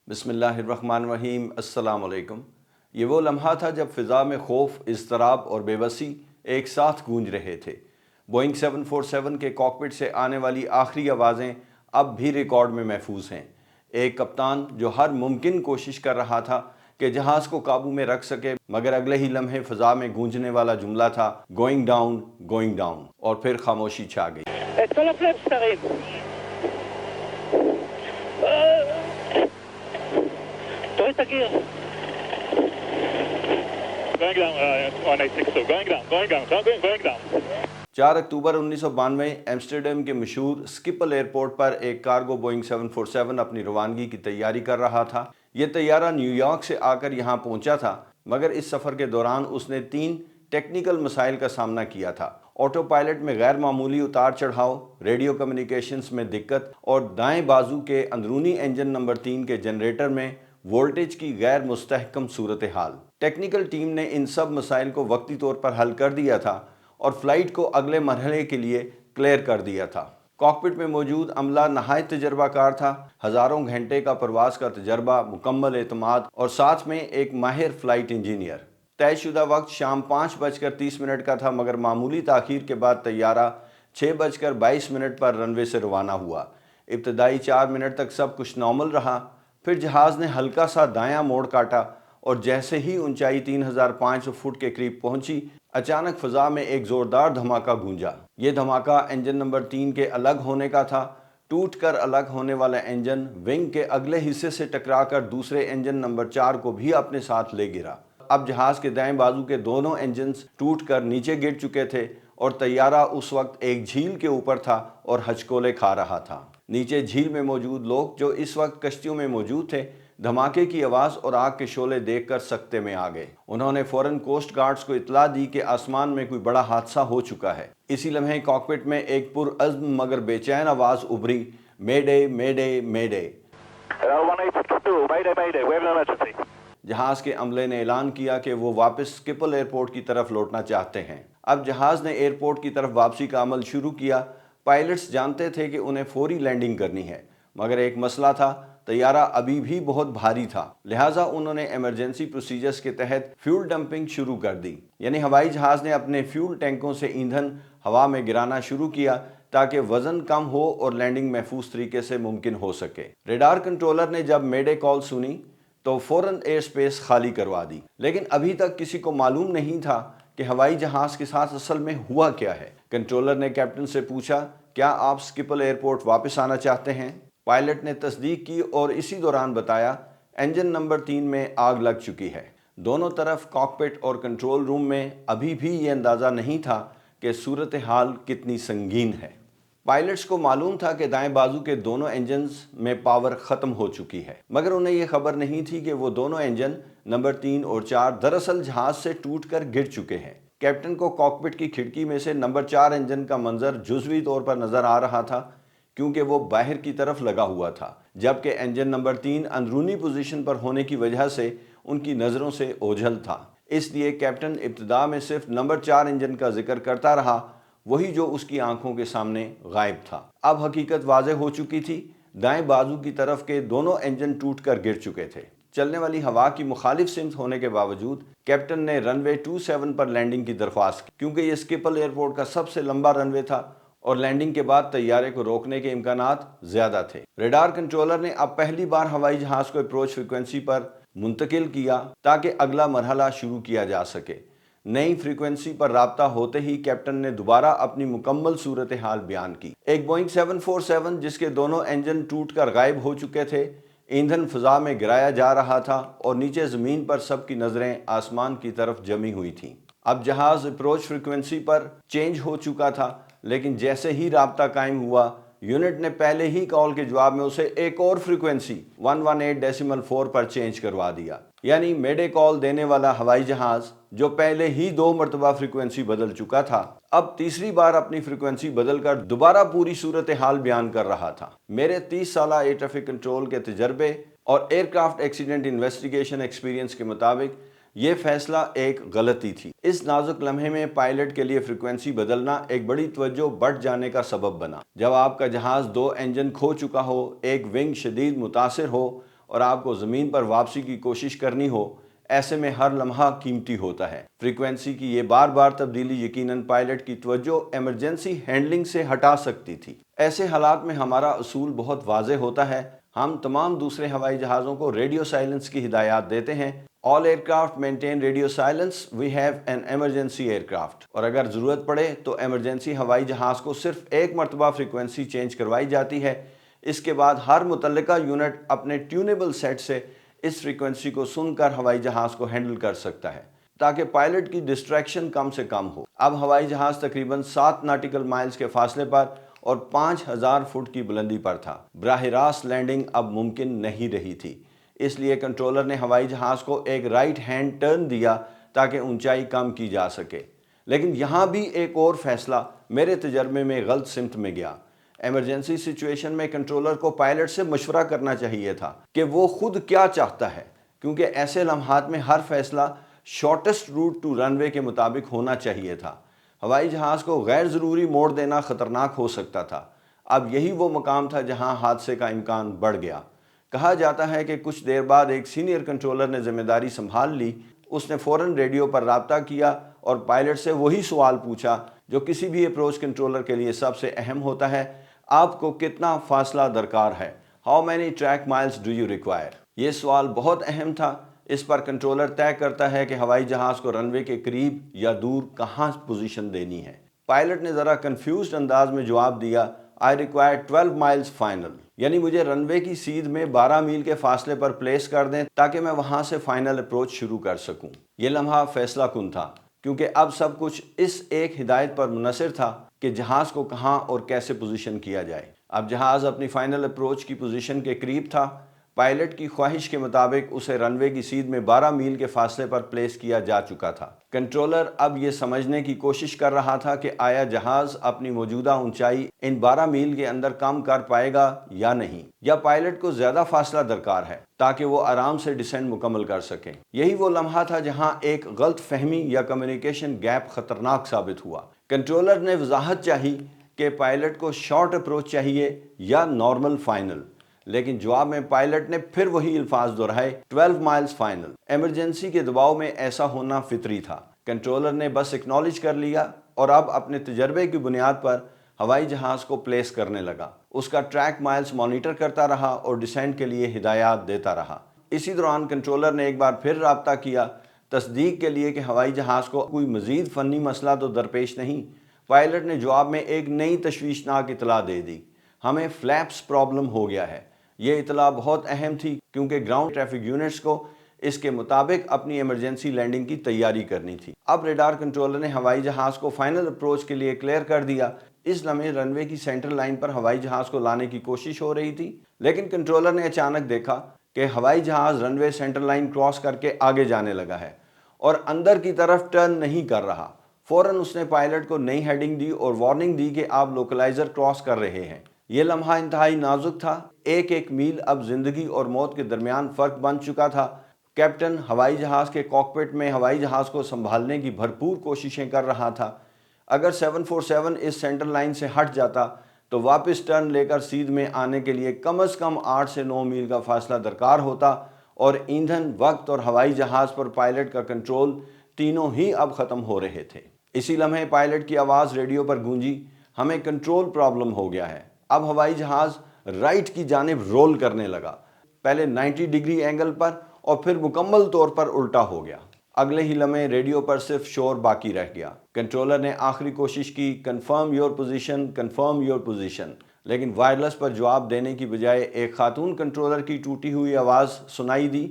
بسم اللہ الرحمن الرحیم۔ السلام علیکم۔ یہ وہ لمحہ تھا جب فضا میں خوف، اضطراب اور بے بسی ایک ساتھ گونج رہے تھے۔ بوئنگ 747 کے کاکپٹ سے آنے والی آخری آوازیں اب بھی ریکارڈ میں محفوظ ہیں۔ ایک کپتان جو ہر ممکن کوشش کر رہا تھا کہ جہاز کو قابو میں رکھ سکے، مگر اگلے ہی لمحے فضا میں گونجنے والا جملہ تھا گوئنگ ڈاؤن، اور پھر خاموشی چھا گئی۔ چار اکتوبر 1992 ایمسٹرڈیم کے مشہور سکپل ایئرپورٹ پر ایک کارگو بوئنگ 747 اپنی روانگی کی تیاری کر رہا تھا۔ یہ طیارہ نیو یارک سے آ کر یہاں پہنچا تھا، مگر اس سفر کے دوران اس نے 3 ٹیکنیکل مسائل کا سامنا کیا تھا: آٹو پائلٹ میں غیر معمولی اتار چڑھاؤ، ریڈیو کمیونیکیشنز میں دقت، اور دائیں بازو کے اندرونی انجن نمبر 3 کے جنریٹر میں وولٹیج کی غیر مستحکم صورتحال۔ ٹیکنیکل ٹیم نے ان سب مسائل کو وقتی طور پر حل کر دیا تھا اور فلائٹ کو اگلے مرحلے کے لیے کلیئر کر دیا تھا۔ کاکپٹ میں موجود عملہ نہایت تجربہ کار تھا، ہزاروں گھنٹے کا پرواز کا تجربہ، مکمل اعتماد اور ساتھ میں ایک ماہر فلائٹ انجینئر۔ طے شدہ وقت شام 5:30 کا تھا، مگر معمولی تاخیر کے بعد طیارہ 6:22 پر رن وے سے روانہ ہوا۔ ابتدائی 4 منٹ تک سب کچھ نارمل رہا، پھر جہاز نے ہلکا سا دایاں موڑ کاٹا اور جیسے ہی اونچائی 3500 فٹ کے قریب پہنچی، اچانک فضا میں ایک زوردار دھماکہ گونجا۔ یہ دھماکہ انجن نمبر 3 کے الگ ہونے کا تھا۔ ٹوٹ کر الگ ہونے والا انجن ونگ کے اگلے حصے سے ٹکرا کر دوسرے انجن نمبر 4 کو بھی اپنے ساتھ لے گرا۔ اب جہاز کے دائیں بازو کے دونوں انجنز ٹوٹ کر نیچے گر چکے تھے اور طیارہ اس وقت ایک جھیل کے اوپر تھا اور ہچکولے کھا رہا تھا۔ نیچے جھیل میں موجود لوگ جو اس وقت کشتیوں میں موجود تھے، دھماکے کی آواز اور آگ کے شعلے دیکھ کر سکتے میں آ گئے۔ انہوں نے فوراً کوسٹ گارڈز کو اطلاع دی کہ آسمان میں کوئی بڑا حادثہ ہو چکا ہے۔ اسی لمحے کاکپٹ میں ایک پرعزم مگر بے چین آواز ابھری: مے ڈے، مے ڈے، مے ڈے۔ جہاز کے عملے نے اعلان کیا کہ وہ واپس سکپل ایئرپورٹ کی طرف لوٹنا چاہتے ہیں۔ اب جہاز نے ایئرپورٹ کی طرف واپسی کا عمل شروع کیا۔ پائلٹس جانتے تھے کہ انہیں فوری لینڈنگ کرنی ہے، مگر ایک مسئلہ تھا: طیارہ ابھی بھی بہت بھاری تھا، لہٰذا انہوں نے ایمرجنسی پروسیجرز کے تحت فیول ڈمپنگ شروع کر دی، یعنی ہوائی جہاز نے اپنے فیول ٹینکوں سے ایندھن ہوا میں گرانا شروع کیا تاکہ وزن کم ہو اور لینڈنگ محفوظ طریقے سے ممکن ہو سکے۔ ریڈار کنٹرولر نے جب میڈے کال سنی تو فوراً ایئر سپیس خالی کروا دی، لیکن ابھی تک کسی کو معلوم نہیں تھا کہ ہوائی جہاز کے ساتھ اصل میں ہوا کیا ہے۔ کنٹرولر نے کیپٹن سے پوچھا: کیا آپ سکپل ایئرپورٹ واپس آنا چاہتے ہیں؟ پائلٹ نے تصدیق کی اور اسی دوران بتایا: انجن نمبر 3 میں آگ لگ چکی ہے۔ دونوں طرف کاکپٹ اور کنٹرول روم میں ابھی بھی یہ اندازہ نہیں تھا کہ صورتحال کتنی سنگین ہے۔ پائلٹس کو معلوم تھا کہ دائیں بازو کے دونوں انجنز میں پاور ختم ہو چکی ہے، مگر انہیں یہ خبر نہیں تھی کہ وہ دونوں انجن نمبر 3 اور 4 دراصل جہاز سے ٹوٹ کر گر چکے ہیں۔ کیپٹن کو کاکپٹ کی کھڑکی میں سے نمبر 4 انجن کا منظر جزوی طور پر نظر آ رہا تھا، کیونکہ وہ باہر کی طرف لگا ہوا تھا، جبکہ انجن نمبر 3 اندرونی پوزیشن پر ہونے کی وجہ سے ان کی نظروں سے اوجھل تھا۔ اس لیے کیپٹن ابتدا میں صرف نمبر 4 انجن کا ذکر کرتا رہا، وہی جو اس کی آنکھوں کے سامنے غائب تھا۔ اب حقیقت واضح ہو چکی تھی، دائیں بازو کی طرف کے دونوں انجن ٹوٹ کر گر چکے تھے۔ چلنے والی ہوا کی مخالف سمت ہونے کے باوجود کیپٹن نے رن وے 27 پر لینڈنگ کی درخواست کی، کیونکہ یہ سکپل ایئرپورٹ کا سب سے لمبا رن وے تھا اور لینڈنگ کے بعد طیارے کو روکنے کے امکانات زیادہ تھے۔ ریڈار کنٹرولر نے اب پہلی بار ہوائی جہاز کو اپروچ فریکوینسی پر منتقل کیا تاکہ اگلا مرحلہ شروع کیا جا سکے۔ نئی فریکوینسی پر رابطہ ہوتے ہی کیپٹن نے دوبارہ اپنی مکمل صورتحال بیان کی۔ ایک بوئنگ 747 جس کے دونوں انجن ٹوٹ کر غائب ہو چکے تھے، ایندھن فضا میں گرایا جا رہا تھا اور نیچے زمین پر سب کی نظریں آسمان کی طرف جمی ہوئی تھیں۔ اب جہاز اپروچ فریکوینسی پر چینج ہو چکا تھا، لیکن جیسے ہی رابطہ قائم ہوا، یونٹ نے پہلے ہی کال کے جواب میں اسے ایک اور فریکوینسی 118.4 پر چینج کروا دیا، یعنی میڈے کال دینے والا ہوائی جہاز جو پہلے ہی 2 مرتبہ فریکوینسی بدل چکا تھا، اب تیسری بار اپنی فریکوینسی بدل کر دوبارہ پوری صورتحال بیان کر رہا تھا۔ میرے 30 سالہ ایئر ٹریفک کنٹرول کے تجربے اور ایئرکرافٹ ایکسیڈنٹ انویسٹیگیشن ایکسپیرینس کے مطابق یہ فیصلہ ایک غلطی تھی۔ اس نازک لمحے میں پائلٹ کے لیے فریکوینسی بدلنا ایک بڑی توجہ بڑھ جانے کا سبب بنا۔ جب آپ کا جہاز 2 انجن کھو چکا ہو، ایک ونگ شدید متاثر ہو اور آپ کو زمین پر واپسی کی کوشش کرنی ہو، ایسے میں ہر لمحہ قیمتی ہوتا ہے۔ فریکوینسی کی یہ بار بار تبدیلی یقیناً پائلٹ کی توجہ ایمرجنسی ہینڈلنگ سے ہٹا سکتی تھی۔ ایسے حالات میں ہمارا اصول بہت واضح ہوتا ہے، ہم تمام دوسرے ہوائی جہازوں کو ریڈیو سائلنس کی ہدایات دیتے ہیں۔ All aircraft maintain radio silence. We have an emergency aircraft. اور اگر ضرورت پڑے تو ایمرجنسی ہوائی جہاز کو صرف ایک مرتبہ فریکوینسی چینج کروائی جاتی ہے۔ اس کے بعد ہر متعلقہ یونٹ اپنے ٹیونیبل سیٹ سے اس فریکوینسی کو سن کر ہوائی جہاز کو ہینڈل کر سکتا ہے تاکہ پائلٹ کی ڈسٹریکشن کم سے کم ہو۔ اب ہوائی جہاز تقریباً 7 ناٹیکل مائلز کے فاصلے پر اور 5000 فٹ کی بلندی پر تھا۔ براہ راست لینڈنگ اب ممکن نہیں رہی تھی، اس لیے کنٹرولر نے ہوائی جہاز کو ایک رائٹ ہینڈ ٹرن دیا تاکہ اونچائی کم کی جا سکے۔ لیکن یہاں بھی ایک اور فیصلہ میرے تجربے میں غلط سمت میں گیا۔ ایمرجنسی سچویشن میں کنٹرولر کو پائلٹ سے مشورہ کرنا چاہیے تھا کہ وہ خود کیا چاہتا ہے، کیونکہ ایسے لمحات میں ہر فیصلہ شارٹسٹ روٹ ٹو رن وے کے مطابق ہونا چاہیے تھا۔ ہوائی جہاز کو غیر ضروری موڑ دینا خطرناک ہو سکتا تھا۔ اب یہی وہ مقام تھا جہاں حادثے کا امکان بڑھ گیا۔ کہا جاتا ہے کہ کچھ دیر بعد ایک سینئر کنٹرولر نے ذمہ داری سنبھال لی۔ اس نے فوراً ریڈیو پر رابطہ کیا اور پائلٹ سے وہی سوال پوچھا جو کسی بھی اپروچ کنٹرولر کے لیے سب سے اہم ہوتا ہے: آپ کو کتنا فاصلہ درکار ہے؟ How many track miles do you require؟ یہ سوال بہت اہم تھا۔ اس پر کنٹرولر طے کرتا ہے کہ ہوائی جہاز کو رن وے کے قریب یا دور کہاں پوزیشن دینی ہے۔ پائلٹ نے ذرا کنفیوزڈ انداز میں جواب دیا: I require 12 miles final۔ یعنی مجھے رن وے کی سیدھ میں 12 میل کے فاصلے پر پلیس کر دیں تاکہ میں وہاں سے فائنل اپروچ شروع کر سکوں۔ یہ لمحہ فیصلہ کن تھا، کیونکہ اب سب کچھ اس ایک ہدایت پر منحصر تھا کہ جہاز کو کہاں اور کیسے پوزیشن کیا جائے۔ اب جہاز اپنی فائنل اپروچ کی پوزیشن کے قریب تھا۔ پائلٹ کی خواہش کے مطابق اسے رن وے کی سیدھ میں 12 میل کے فاصلے پر پلیس کیا جا چکا تھا۔ کنٹرولر اب یہ سمجھنے کی کوشش کر رہا تھا کہ آیا جہاز اپنی موجودہ اونچائی ان 12 میل کے اندر کم کر پائے گا یا نہیں، یا پائلٹ کو زیادہ فاصلہ درکار ہے تاکہ وہ آرام سے ڈسینڈ مکمل کر سکے۔ یہی وہ لمحہ تھا جہاں ایک غلط فہمی یا کمیونیکیشن گیپ خطرناک ثابت ہوا۔ کنٹرولر نے وضاحت چاہی کہ پائلٹ کو شارٹ اپروچ چاہیے یا نارمل فائنل، لیکن جواب میں پائلٹ نے پھر وہی الفاظ دہرائے: 12 مائلز فائنل۔ ایمرجنسی کے دباؤ میں ایسا ہونا فطری تھا۔ کنٹرولر نے بس اکنالج کر لیا اور اب اپنے تجربے کی بنیاد پر ہوائی جہاز کو پلیس کرنے لگا۔ اس کا ٹریک مائلز مانیٹر کرتا رہا اور ڈسینڈ کے لیے ہدایات دیتا رہا۔ اسی دوران کنٹرولر نے ایک بار پھر رابطہ کیا، تصدیق کے لیے کہ ہوائی جہاز کو کوئی مزید فنی مسئلہ تو درپیش نہیں۔ پائلٹ نے جواب میں ایک نئی تشویشناک اطلاع دے دی: ہمیں فلیپس پرابلم ہو گیا ہے۔ یہ اطلاع بہت اہم تھی کیونکہ گراؤنڈ ٹریفک یونٹس کو اس کے مطابق اپنی ایمرجنسی لینڈنگ کی تیاری کرنی تھی۔ اب ریڈار کنٹرولر نے ہوائی جہاز کو فائنل اپروچ کے لیے کلیئر کر دیا۔ اس لمحے رن وے کی سینٹر لائن پر ہوائی جہاز کو لانے کی کوشش ہو رہی تھی، لیکن کنٹرولر نے اچانک دیکھا کہ ہوائی جہاز رن وے سینٹر لائن کراس کر کے آگے جانے لگا ہے اور اندر کی طرف ٹرن نہیں کر رہا۔ فوراً اس نے پائلٹ کو نئی ہیڈنگ دی اور وارننگ دی کہ آپ لوکلائزر کراس کر رہے ہیں۔ یہ لمحہ انتہائی نازک تھا۔ ایک ایک میل اب زندگی اور موت کے درمیان فرق بن چکا تھا۔ کیپٹن ہوائی جہاز کے کاکپٹ میں ہوائی جہاز کو سنبھالنے کی بھرپور کوششیں کر رہا تھا۔ اگر 747 اس سینٹر لائن سے ہٹ جاتا تو واپس ٹرن لے کر سیدھ میں آنے کے لیے کم از کم 8 سے 9 میل کا فاصلہ درکار ہوتا، اور ایندھن، وقت اور ہوائی جہاز پر پائلٹ کا کنٹرول تینوں ہی اب ختم ہو رہے تھے۔ اسی لمحے پائلٹ کی آواز ریڈیو پر گونجی: ہمیں کنٹرول پرابلم ہو گیا ہے۔ اب ہوائی جہاز رائٹ کی جانب رول کرنے لگا، پہلے 90 ڈگری اینگل پر اور پھر مکمل طور پر الٹا ہو گیا۔ اگلے ہی لمحے ریڈیو پر صرف شور باقی رہ گیا۔ کنٹرولر نے آخری کوشش کی: confirm your position, confirm your position, لیکن وائرلیس پر جواب دینے کی بجائے ایک خاتون کنٹرولر کی ٹوٹی ہوئی آواز سنائی دی: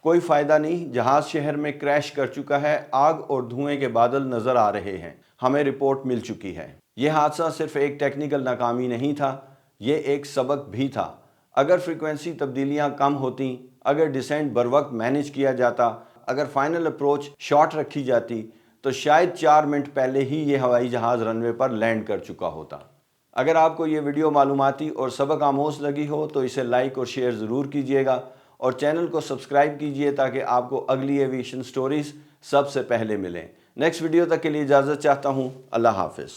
کوئی فائدہ نہیں، جہاز شہر میں کریش کر چکا ہے، آگ اور دھوئیں کے بادل نظر آ رہے ہیں، ہمیں رپورٹ مل چکی ہے۔ یہ حادثہ صرف ایک ٹیکنیکل ناکامی نہیں تھا، یہ ایک سبق بھی تھا۔ اگر فریکوینسی تبدیلیاں کم ہوتیں، اگر ڈسینڈ بروقت مینیج کیا جاتا، اگر فائنل اپروچ شارٹ رکھی جاتی، تو شاید 4 منٹ پہلے ہی یہ ہوائی جہاز رن وے پر لینڈ کر چکا ہوتا۔ اگر آپ کو یہ ویڈیو معلوماتی اور سبق آموز لگی ہو تو اسے لائک اور شیئر ضرور کیجیے گا، اور چینل کو سبسکرائب کیجیے تاکہ آپ کو اگلی ایویشن سٹوریز سب سے پہلے ملیں۔ نیکسٹ ویڈیو تک کے لیے اجازت چاہتا ہوں۔ اللہ حافظ۔